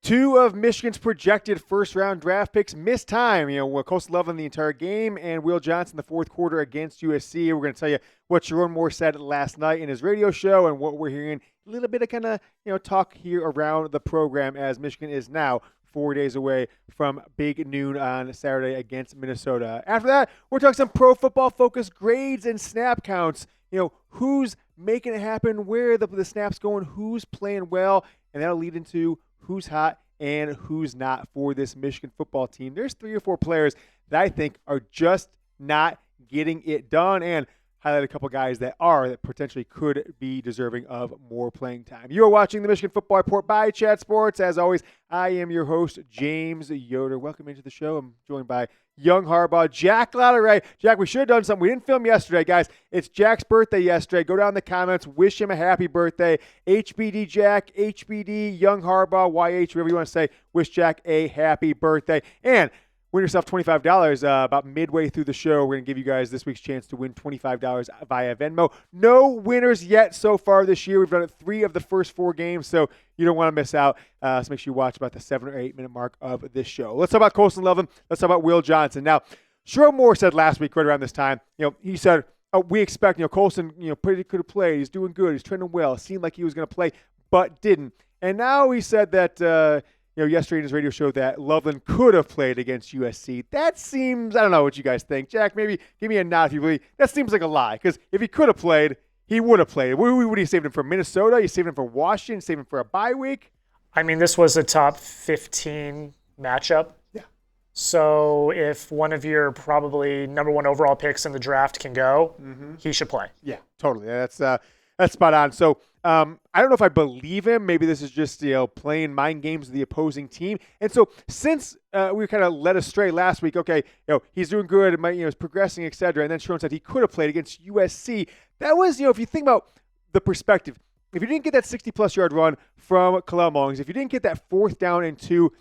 Two of Michigan's projected first-round draft picks missed time. Colston Loveland the entire game and Will Johnson the fourth quarter against USC. We're going to tell you what Sherrone Moore said last night in his radio show and what we're hearing. A little bit of kind of talk here around the program as Michigan is now 4 days away from Big Noon on Saturday against Minnesota. After that, we're talking some pro football focused grades and snap counts. Who's making it happen, where the snaps going, who's playing well, and that'll lead into who's hot and who's not for this Michigan football team. There's 3 or 4 players that I think are just not getting it done, and highlight a couple guys that potentially could be deserving of more playing time. You are watching the Michigan Football Report by Chat Sports. As always, I am your host, James Yoder. Welcome into the show. I'm joined by young Harbaugh, Jack Lotteray. Jack, we should have done something. We didn't film yesterday, guys. It's Jack's birthday yesterday. Go down in the comments. Wish him a happy birthday. HBD Jack, HBD, young Harbaugh, YH, whatever you want to say. Wish Jack a happy birthday. And win yourself $25 about midway through the show. We're going to give you guys this week's chance to win $25 via Venmo. No winners yet so far this year. We've done it 3 of the first 4 games, so you don't want to miss out. So make sure you watch about the 7 or 8 minute mark of this show. Let's talk about Colston Loveland. Let's talk about Will Johnson. Now, Sherrone Moore said last week, right around this time, he said, we expect, Colston, pretty could have played. He's doing good. He's trending well. It seemed like he was going to play, but didn't. And now he said that, yesterday in his radio show that Loveland could have played against USC. That seems, I don't know what you guys think. Jack, maybe give me a nod if you believe. That seems like a lie, because if he could have played, he would have played. Would he save him for Minnesota? You saved him for Washington? Saved him for a bye week? I mean, this was a top 15 matchup. Yeah. So if one of your probably number 1 overall picks in the draft can go, he should play. Yeah, totally. That's spot on. So I don't know if I believe him. Maybe this is just playing mind games with the opposing team. And so since we were kind of led astray last week, okay, he's doing good, he's progressing, etc. And then Sherrone said he could have played against USC. That was, if you think about the perspective, if you didn't get that 60-plus yard run from Colston Loveland, if you didn't get that 4th down and 2,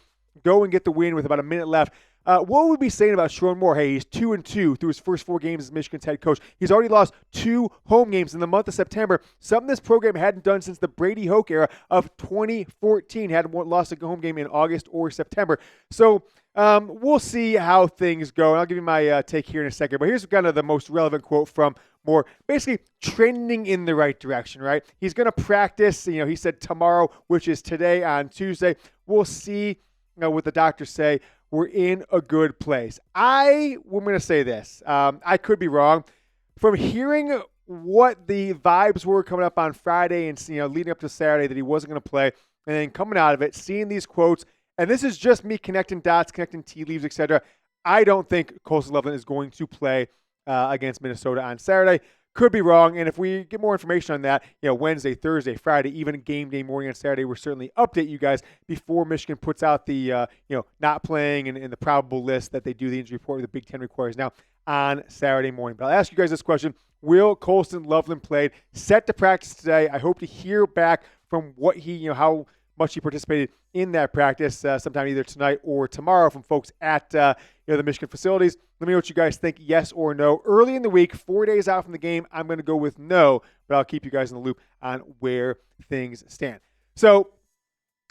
go and get the win with about a minute left. What would we be saying about Sherrone Moore? Hey, he's 2-2 through his first 4 games as Michigan's head coach. He's already lost 2 home games in the month of September, something this program hadn't done since the Brady Hoke era of 2014. Hadn't lost a home game in August or September. So we'll see how things go. And I'll give you my take here in a second. But here's kind of the most relevant quote from Moore, basically trending in the right direction, right? He's going to practice, he said tomorrow, which is today on Tuesday. We'll see what the doctors say. We're in a good place. I'm going to say this. I could be wrong. From hearing what the vibes were coming up on Friday and leading up to Saturday that he wasn't going to play, and then coming out of it, seeing these quotes, and this is just me connecting dots, connecting tea leaves, etc. I don't think Colston Loveland is going to play against Minnesota on Saturday. Could be wrong, and if we get more information on that, Wednesday, Thursday, Friday, even game day morning on Saturday, we'll certainly update you guys before Michigan puts out the, not playing and the probable list that they do the injury report the Big Ten requires now on Saturday morning. But I'll ask you guys this question. Will Colston Loveland play? Set to practice today. I hope to hear back from what he, how much he participated in that practice sometime either tonight or tomorrow from folks at the Michigan facilities. Let me know what you guys think, yes or no. Early in the week, 4 days out from the game, I'm going to go with no, but I'll keep you guys in the loop on where things stand. So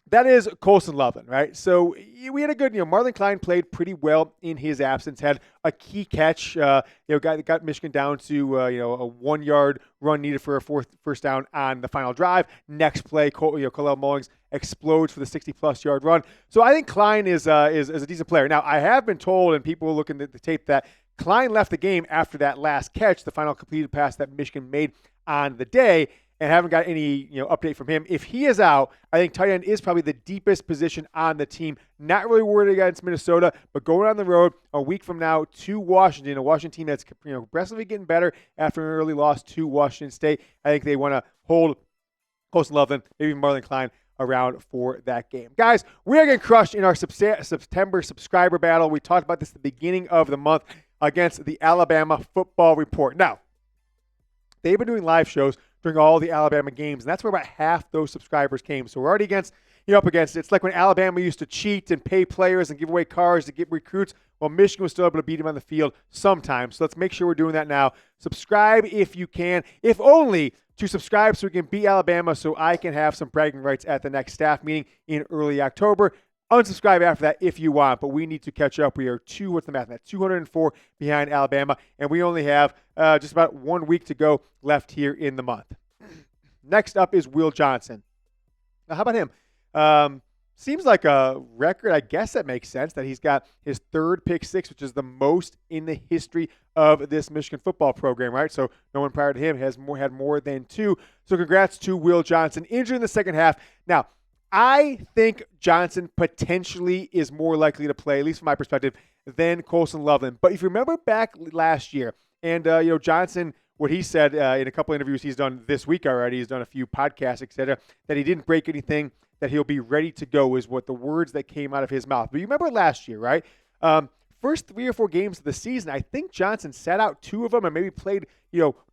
that is Colston Loveland, right? So we had a good, Marlon Klein played pretty well in his absence, had a key catch, got Michigan down to, a 1 yard run needed for a first down on the final drive. Next play, Colston Mullings explodes for the 60-plus yard run. So I think Klein is a decent player. Now, I have been told, and people looking at the tape, that Klein left the game after that last catch, the final completed pass that Michigan made on the day, and haven't got any update from him. If he is out, I think tight end is probably the deepest position on the team. Not really worried against Minnesota, but going on the road a week from now to Washington, a Washington team that's progressively getting better after an early loss to Washington State. I think they want to hold Colston Loveland, maybe Marlon Klein, around for that game. Guys, we are getting crushed in our September subscriber battle. We talked about this at the beginning of the month against the Alabama Football Report. Now, they've been doing live shows during all the Alabama games, and that's where about half those subscribers came. So we're already against, you're up against it. It's like when Alabama used to cheat and pay players and give away cars to get recruits. Well, Michigan was still able to beat them on the field sometimes. So let's make sure we're doing that now. Subscribe if you can, if only to subscribe so we can beat Alabama so I can have some bragging rights at the next staff meeting in early October. Unsubscribe after that if you want, but we need to catch up. We are 204 behind Alabama, and we only have just about 1 week to go left here in the month. Next up is Will Johnson. Now, how about him? Seems like a record. I guess that makes sense that he's got his third pick six, which is the most in the history of this Michigan football program, right? So no one prior to him had more than two. So congrats to Will Johnson. Injured in the second half. Now, I think Johnson potentially is more likely to play, at least from my perspective, than Colston Loveland. But if you remember back last year, and Johnson, what he said in a couple interviews he's done this week already, he's done a few podcasts, etc., that he didn't break anything, that he'll be ready to go is what the words that came out of his mouth. But you remember last year, right? First 3 or 4 games of the season, I think Johnson sat out 2 of them and maybe played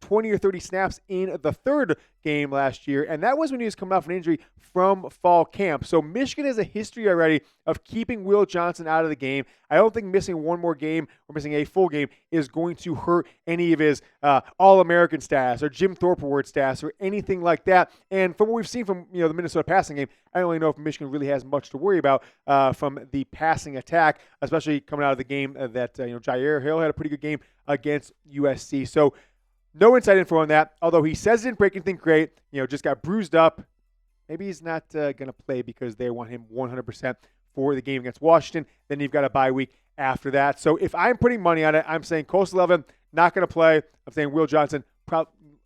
20 or 30 snaps in the third game last year. And that was when he was coming off an injury from fall camp. So Michigan has a history already of keeping Will Johnson out of the game. I don't think missing one more game or missing a full game is going to hurt any of his All-American stats or Jim Thorpe Award stats or anything like that. And from what we've seen from the Minnesota passing game, I don't really know if Michigan really has much to worry about from the passing attack, especially coming out of the game that Jair Hill had a pretty good game against USC. So no inside info on that, although he says he didn't break anything great, just got bruised up. Maybe he's not going to play because they want him 100% for the game against Washington. Then you've got a bye week after that. So if I'm putting money on it, I'm saying Colston Loveland, not going to play. I'm saying Will Johnson,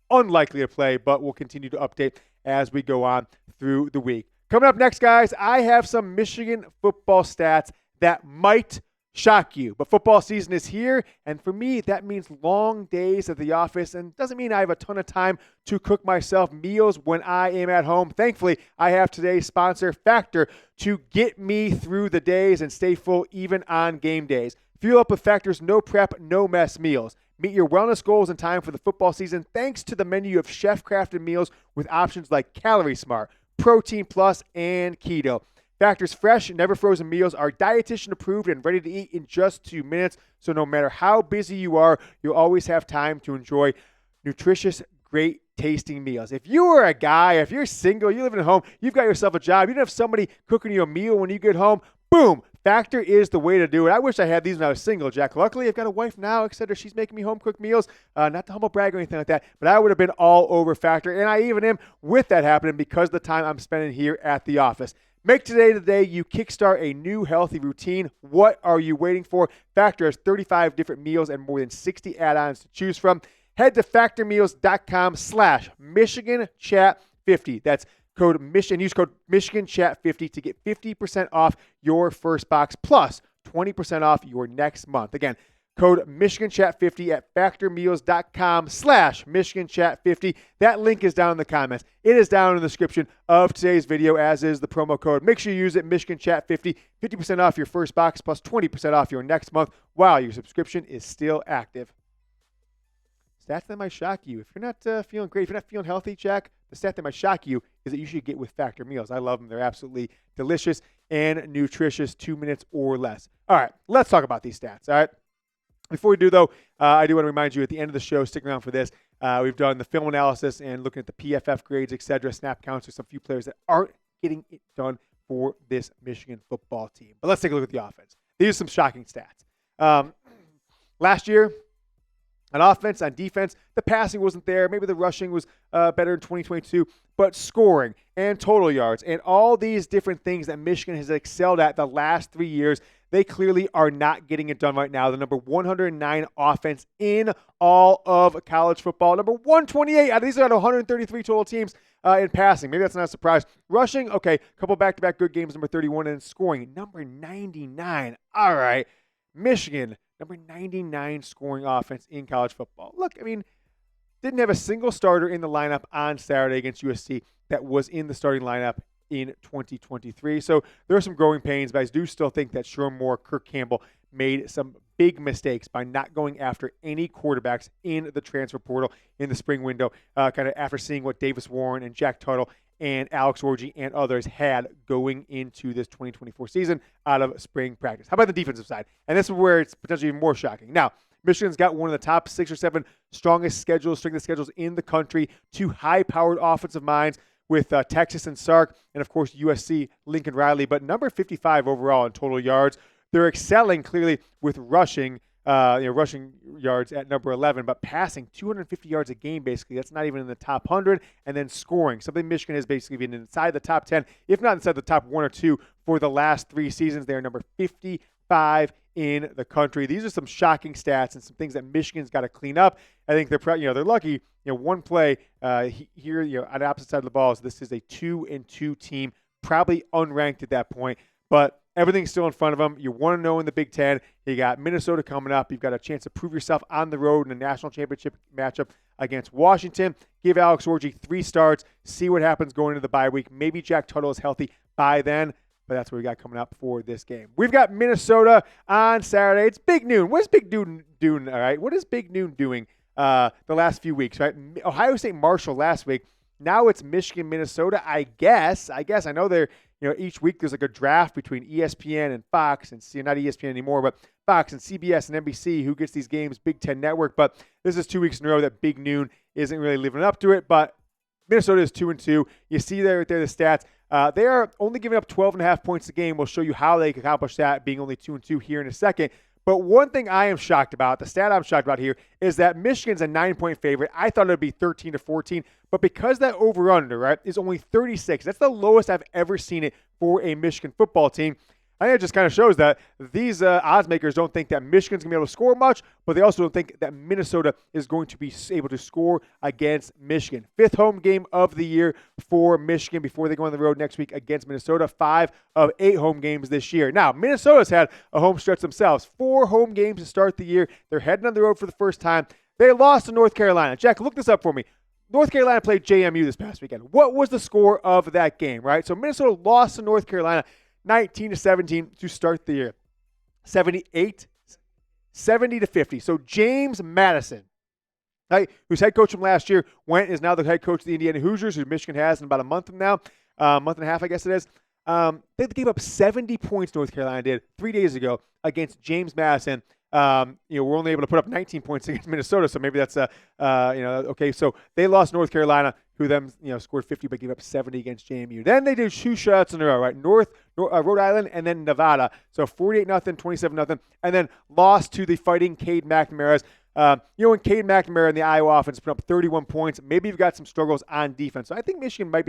unlikely to play, but we'll continue to update as we go on through the week. Coming up next, guys, I have some Michigan football stats that might shock you. But football season is here, and for me, that means long days at the office, and doesn't mean I have a ton of time to cook myself meals when I am at home. Thankfully, I have today's sponsor, Factor, to get me through the days and stay full even on game days. Fuel up with Factor's no prep, no mess meals. Meet your wellness goals in time for the football season thanks to the menu of chef-crafted meals with options like Calorie Smart, Protein Plus, and Keto. Factor's fresh, never frozen meals are dietitian approved and ready to eat in just 2 minutes. So no matter how busy you are, you'll always have time to enjoy nutritious, great tasting meals. If you are a guy, if you're single, you live at home, you've got yourself a job, you don't have somebody cooking you a meal when you get home, boom, Factor is the way to do it. I wish I had these when I was single, Jack. Luckily, I've got a wife now, etc. She's making me home-cooked meals. Not to humble brag or anything like that, but I would have been all over Factor, and I even am with that happening because of the time I'm spending here at the office. Make today the day you kickstart a new healthy routine. What are you waiting for? Factor has 35 different meals and more than 60 add-ons to choose from. Head to factormeals.com/MichiganChat50. That's code Michigan. Use code MichiganChat50 to get 50% off your first box plus 20% off your next month. Again, code MichiganChat50 at factormeals.com/MichiganChat50. That link is down in the comments. It is down in the description of today's video, as is the promo code. Make sure you use it, MichiganChat50. 50% off your first box plus 20% off your next month while your subscription is still active. Stats that might shock you. If you're not feeling great, if you're not feeling healthy, Jack, the stat that might shock you is that you should get with Factor meals. I love them. They're absolutely delicious and nutritious, 2 minutes or less. All right, let's talk about these stats, all right? Before we do, though, I do want to remind you at the end of the show, stick around for this. We've done the film analysis and looking at the PFF grades, etc., snap counts. There's some few players that aren't getting it done for this Michigan football team. But let's take a look at the offense. These are some shocking stats. Last year, on offense, on defense, the passing wasn't there. Maybe the rushing was better in 2022. But scoring and total yards and all these different things that Michigan has excelled at the last 3 years, they clearly are not getting it done right now. The number 109 offense in all of college football. Number 128 out of these are 133 total teams in passing. Maybe that's not a surprise. Rushing, okay, a couple back-to-back good games, number 31. And scoring, number 99. All right, Michigan, number 99 scoring offense in college football. Look, I mean, didn't have a single starter in the lineup on Saturday against USC that was in the starting lineup in 2023. So there are some growing pains, but I do still think that Sherrone Moore, Kirk Campbell made some big mistakes by not going after any quarterbacks in the transfer portal in the spring window, kind of after seeing what Davis Warren and Jack Tuttle and Alex Orji and others had going into this 2024 season out of spring practice. How about the defensive side? And this is where it's potentially even more shocking. Now, Michigan's got one of the top 6 or 7 strength of schedules in the country, 2 high-powered offensive minds with Texas and Sark, and of course USC, Lincoln Riley, but number 55 overall in total yards. They're excelling clearly with rushing yards at number 11, but passing 250 yards a game basically. That's not even in the top 100, and then scoring, something Michigan has basically been inside the top 10, if not inside the top 1 or 2 for the last 3 seasons. They're number 55 in the country. These are some shocking stats and some things that Michigan's got to clean up. I think they're lucky. One play here, on the opposite side of the ball. So this is a 2-2 team, probably unranked at that point, but everything's still in front of them. You want to know in the Big Ten. You got Minnesota coming up. You've got a chance to prove yourself on the road in a national championship matchup against Washington. Give Alex Orji 3 starts. See what happens going into the bye week. Maybe Jack Tuttle is healthy by then. But that's what we got coming up for this game. We've got Minnesota on Saturday. It's Big Noon. What's Big Noon doing, all right? What is Big Noon doing the last few weeks, right? Ohio State Marshall last week. Now it's Michigan, Minnesota, I guess. I know they're, each week there's like a draft between ESPN and Fox, and not ESPN anymore, but Fox and CBS and NBC, who gets these games, Big Ten Network. But this is 2 weeks in a row that Big Noon isn't really living up to it. But Minnesota is 2-2. You see there right there the stats. They are only giving up 12.5 points a game. We'll show you how they can accomplish that, being only 2-2 here in a second. But one thing I am shocked about, the stat I'm shocked about here, is that Michigan's a 9-point favorite. I thought it would be 13-14, but because that over-under, right, is only 36, that's the lowest I've ever seen it for a Michigan football team. I think it just kind of shows that these odds makers don't think that Michigan's going to be able to score much, but they also don't think that Minnesota is going to be able to score against Michigan. 5th home game of the year for Michigan before they go on the road next week against Minnesota. 5 of 8 home games this year. Now, Minnesota's had a home stretch themselves. 4 home games to start the year. They're heading on the road for the first time. They lost to North Carolina. Jack, look this up for me. North Carolina played JMU this past weekend. What was the score of that game, right? So Minnesota lost to North Carolina 19-17 to start the year. 70-50. So James Madison, right, who's head coach from last year, is now the head coach of the Indiana Hoosiers, who Michigan has in about a month from now, month and a half, I guess it is. They gave up 70 points, North Carolina did, 3 days ago against James Madison. We're only able to put up 19 points against Minnesota, so maybe that's okay. So they lost North Carolina, who then scored 50 but gave up 70 against JMU. Then they did 2 shutouts in a row, right? Rhode Island and then Nevada. So 48-0, 27-0, and then lost to the Fighting Cade McNamara's. When Cade McNamara in the Iowa offense put up 31 points, maybe you've got some struggles on defense. So I think Michigan might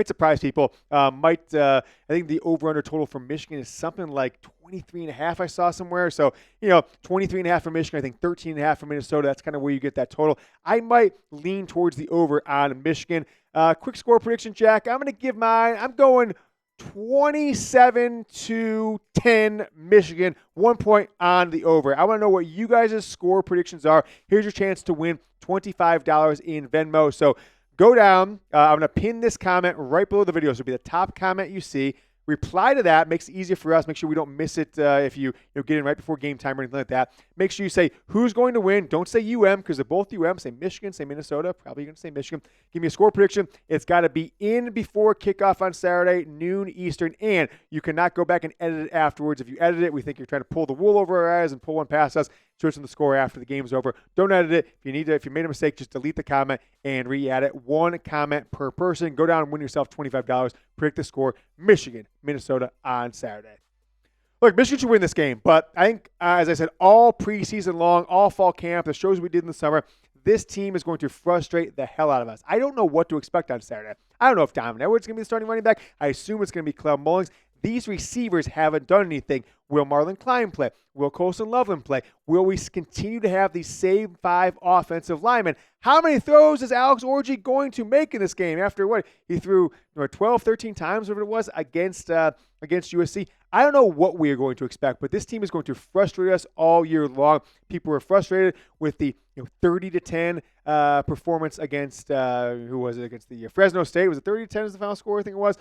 surprise people. I think the over-under total for Michigan is something like 23.5 I saw somewhere. So, 23.5 for Michigan, I think 13.5 for Minnesota. That's kind of where you get that total. I might lean towards the over on Michigan. Quick score prediction, Jack. I'm going to give mine. I'm going 27-10 Michigan, 1 point on the over. I want to know what you guys' score predictions are. Here's your chance to win $25 in Venmo. So go down. I'm going to pin this comment right below the video. So it'll be the top comment you see. Reply to that. Makes it easier for us. Make sure we don't miss it if you get in right before game time or anything like that. Make sure you say who's going to win. Don't say UM because they're both UM. Say Michigan, say Minnesota. Probably going to say Michigan. Give me a score prediction. It's got to be in before kickoff on Saturday, noon Eastern, and you cannot go back and edit it afterwards. If you edit it, we think you're trying to pull the wool over our eyes and pull one past us. Switch on the score after the game's over. Don't edit it. If you made a mistake, just delete the comment and re-add it. 1 comment per person. Go down and win yourself $25. Predict the score. Michigan, Minnesota on Saturday. Look, Michigan should win this game, but I think, as I said, all preseason long, all fall camp, the shows we did in the summer, this team is going to frustrate the hell out of us. I don't know what to expect on Saturday. I don't know if Donovan Edwards is going to be the starting running back. I assume it's going to be Clell Mullings. These receivers haven't done anything. Will Marlon Klein play? Will Colston Loveland play? Will we continue to have these same 5 offensive linemen? How many throws is Alex Orji going to make in this game after what? He threw 12, 13 times, whatever it was, against USC. I don't know what we are going to expect, but this team is going to frustrate us all year long. People were frustrated with the 30-10 performance against, who was it, against the Fresno State. Was it 30-10 as the final score? I think it was.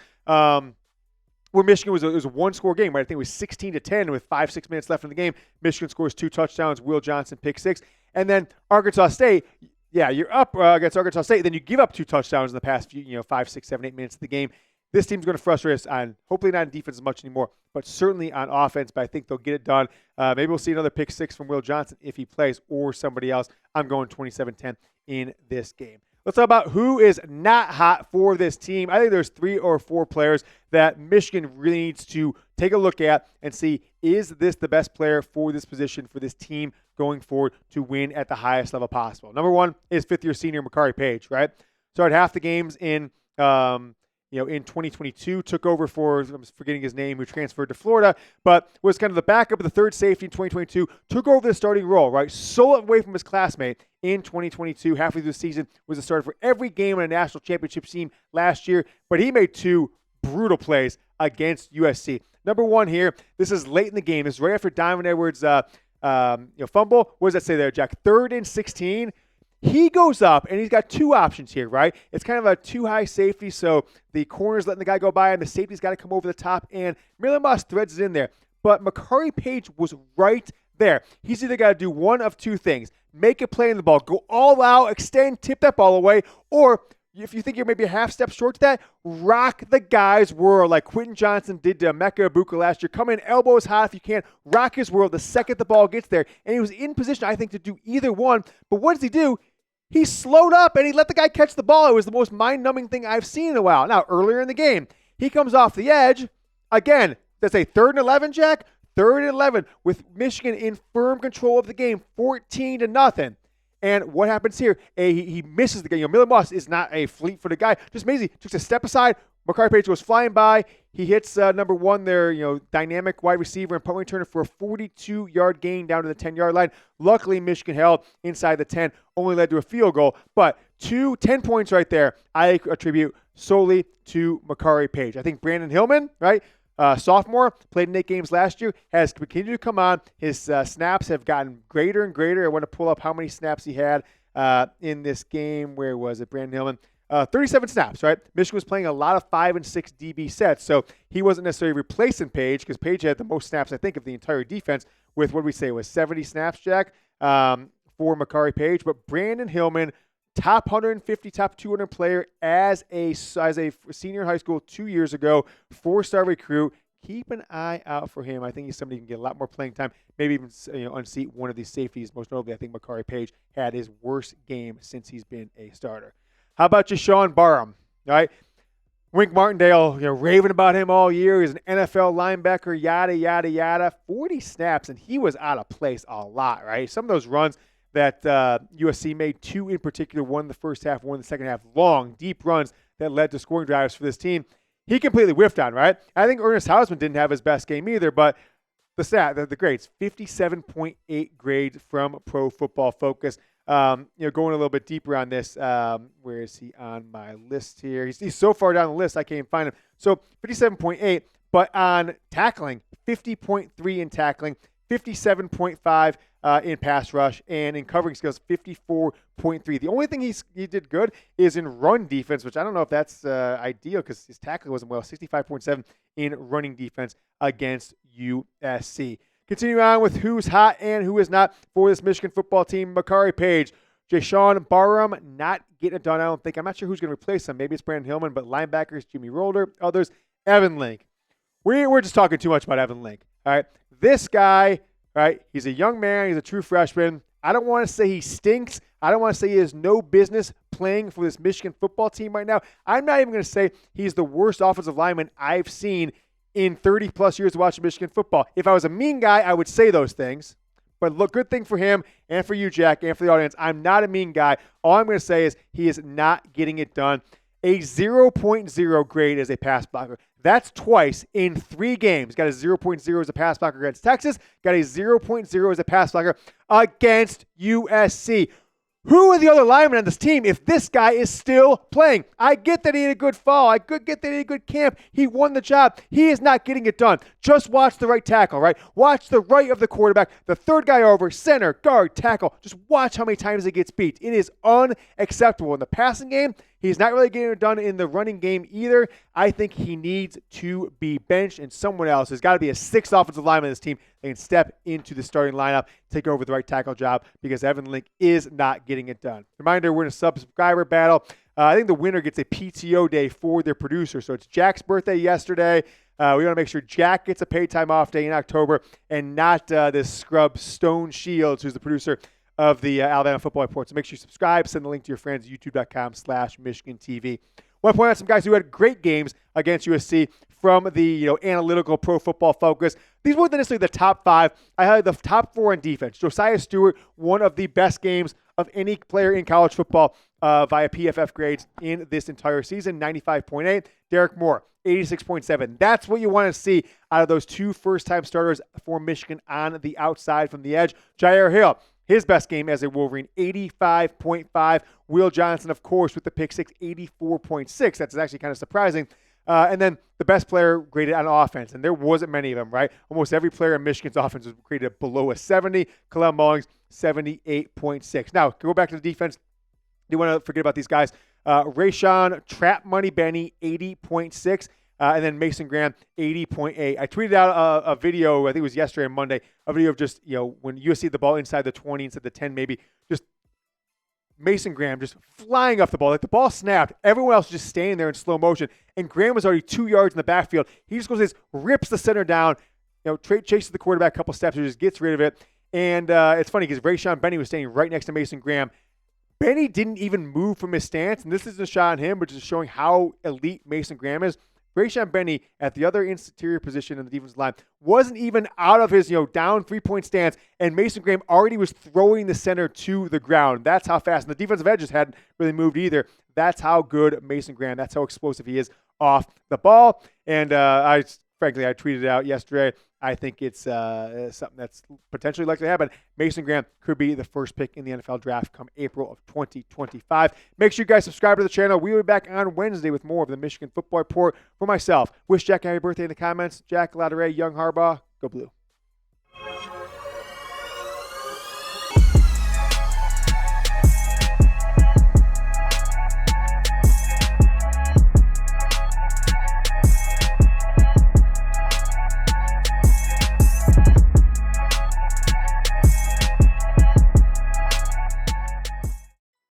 Where Michigan was a 1-score game, right? I think it was 16-10 with 5-6 minutes left in the game. Michigan scores 2 touchdowns. Will Johnson pick 6. And then Arkansas State, Yeah, you're up against Arkansas State. Then you give up 2 touchdowns in the past few, 5, 6, 7, 8 minutes of the game. This team's going to frustrate us on, hopefully not on defense as much anymore, but certainly on offense. But I think they'll get it done. Maybe we'll see another pick 6 from Will Johnson if he plays, or somebody else. I'm going 27-10 in this game. Let's talk about who is not hot for this team. I think there's 3 or 4 players that Michigan really needs to take a look at and see, is this the best player for this position, for this team going forward to win at the highest level possible. Number 1 is 5th-year senior Makari Paige, right? Started half the games in 2022, took over for, I'm forgetting his name, who transferred to Florida, but was kind of the backup of the third safety in 2022, took over the starting role, right? Stole it away from his classmate in 2022, halfway through the season, was a starter for every game in a national championship team last year, but he made 2 brutal plays against USC. Number 1 here, this is late in the game. This is right after Donovan Edwards' fumble. What does that say there, Jack? 3rd and 16. He goes up, and he's got 2 options here, right? It's kind of a too high safety, so the corner's letting the guy go by, and the safety's got to come over the top, and Moss threads it in there. But Makari Paige was right there. He's either got to do one of 2 things. Make a play in the ball, go all out, extend, tip that ball away, or if you think you're maybe a half step short to that, rock the guy's world like Quentin Johnson did to Emeka Egbuka last year. Come in elbows hot if you can, rock his world the second the ball gets there. And he was in position, I think, to do either one. But what does he do? He slowed up and he let the guy catch the ball. It was the most mind-numbing thing I've seen in a while. Now, earlier in the game, he comes off the edge. Again, that's a 3rd and 11, Jack? 3rd and 11 with Michigan in firm control of the game, 14-0. And what happens here? He misses the guy. Miller Moss is not a fleet-footed guy. Just amazing. Just a step aside. Makari Paige goes flying by. He hits number 1 there, dynamic wide receiver and punt returner for a 42-yard gain down to the 10-yard line. Luckily, Michigan held inside the 10, only led to a field goal. But 10 points right there, I attribute solely to Makari Paige. I think Brandon Hillman, right? Sophomore, played in 8 games last year, has continued to come on. His snaps have gotten greater and greater. I want to pull up how many snaps he had in this game. Where was it, Brandon Hillman? 37 snaps, right? Michigan was playing a lot of 5 and 6 DB sets, so he wasn't necessarily replacing Paige because Paige had the most snaps, I think, of the entire defense with, what did we say, was 70 snaps, Jack, for Makari Paige. But Brandon Hillman, top 150, top 200 player as a senior in high school 2 years ago, 4-star recruit. Keep an eye out for him. I think he's somebody who can get a lot more playing time, maybe even unseat one of these safeties. Most notably, I think Makari Paige had his worst game since he's been a starter. How about Jaishawn Barham, right? Wink Martindale, raving about him all year. He's an NFL linebacker, yada, yada, yada. 40 snaps, and he was out of place a lot, right? Some of those runs that USC made, 2 in particular, one in the first half, one in the second half, long, deep runs that led to scoring drives for this team. He completely whiffed on, right? I think Ernest Hausman didn't have his best game either, but the grades, 57.8 grade from Pro Football Focus. Going a little bit deeper on this, where is he on my list here? He's so far down the list, I can't even find him. So 57.8, but on tackling, 50.3 in tackling, 57.5 in pass rush, and in covering skills, 54.3. The only thing he did good is in run defense, which I don't know if that's ideal because his tackling wasn't well. 65.7 in running defense against USC. Continue on with who's hot and who is not for this Michigan football team. Makari Paige, Jaishawn Barham, not getting it done, I don't think. I'm not sure who's going to replace him. Maybe it's Brandon Hillman, but linebackers, Jimmy Rolder, others, Evan Link. We're just talking too much about Evan Link. All right, this guy, right? He's a young man. He's a true freshman. I don't want to say he stinks. I don't want to say he has no business playing for this Michigan football team right now. I'm not even going to say he's the worst offensive lineman I've seen in 30-plus years of watching Michigan football. If I was a mean guy, I would say those things. But look, good thing for him and for you, Jack, and for the audience. I'm not a mean guy. All I'm going to say is he is not getting it done. A 0.0 grade as a pass blocker. That's twice in 3 games. Got a 0.0 as a pass blocker against Texas. Got a 0.0 as a pass blocker against USC. Who are the other linemen on this team if this guy is still playing? I get that he had a good fall. I could get that he had a good camp. He won the job. He is not getting it done. Just watch the right tackle, right? Watch the right of the quarterback. The third guy over, center, guard, tackle. Just watch how many times he gets beat. It is unacceptable. In the passing game, He's not really getting it done in the running game either. I think he needs to be benched, and someone else. There's got to be a sixth offensive lineman in this team that can step into the starting lineup, take over the right tackle job, because Evan Link is not getting it done. Reminder, we're in a subscriber battle. I think the winner gets a PTO day for their producer. So it's Jack's birthday yesterday. We want to make sure Jack gets a paid time off day in October and not this scrub Stone Shields, who's the producer of the Alabama Football Report. So make sure you subscribe. Send the link to your friends at youtube.com/Michigan TV. I want to point out some guys who had great games against USC from the analytical Pro Football Focus. These weren't necessarily the top 5. I had the top 4 on defense. Josiah Stewart, one of the best games of any player in college football via PFF grades in this entire season, 95.8. Derek Moore, 86.7. That's what you want to see out of those 2 first-time starters for Michigan on the outside from the edge. Jair Hill, his best game as a Wolverine, 85.5. Will Johnson, of course, with the pick six, 84.6. That's actually kind of surprising. And then the best player graded on offense, and there wasn't many of them, right? Almost every player in Michigan's offense was graded below a 70. Kalel Mullings, 78.6. Now, go back to the defense. You want to forget about these guys. Rayshawn, Trap Money Benny, 80.6. And then Mason Graham, 80.8. I tweeted out a video, I think it was yesterday and Monday, a video of just, when USC had the ball inside the 20, inside the 10 maybe, just Mason Graham just flying off the ball. Like the ball snapped. Everyone else was just standing there in slow motion. And Graham was already 2 yards in the backfield. He just goes this, rips the center down, chases the quarterback a couple steps and just gets rid of it. And it's funny because Rayshawn Benny was standing right next to Mason Graham. Benny didn't even move from his stance. And this isn't a shot on him, but just showing how elite Mason Graham is. Rayshawn Benny at the other interior position in the defensive line wasn't even out of his down 3-point stance, and Mason Graham already was throwing the center to the ground. That's how fast. And the defensive edges hadn't really moved either. That's how good Mason Graham, that's how explosive he is off the ball. And I tweeted it out yesterday. I think it's something that's potentially likely to happen. Mason Graham could be the first pick in the NFL draft come April of 2025. Make sure you guys subscribe to the channel. We will be back on Wednesday with more of the Michigan Football Report. For myself, wish Jack a happy birthday in the comments. Jack, Ladere, Young Harbaugh, go Blue.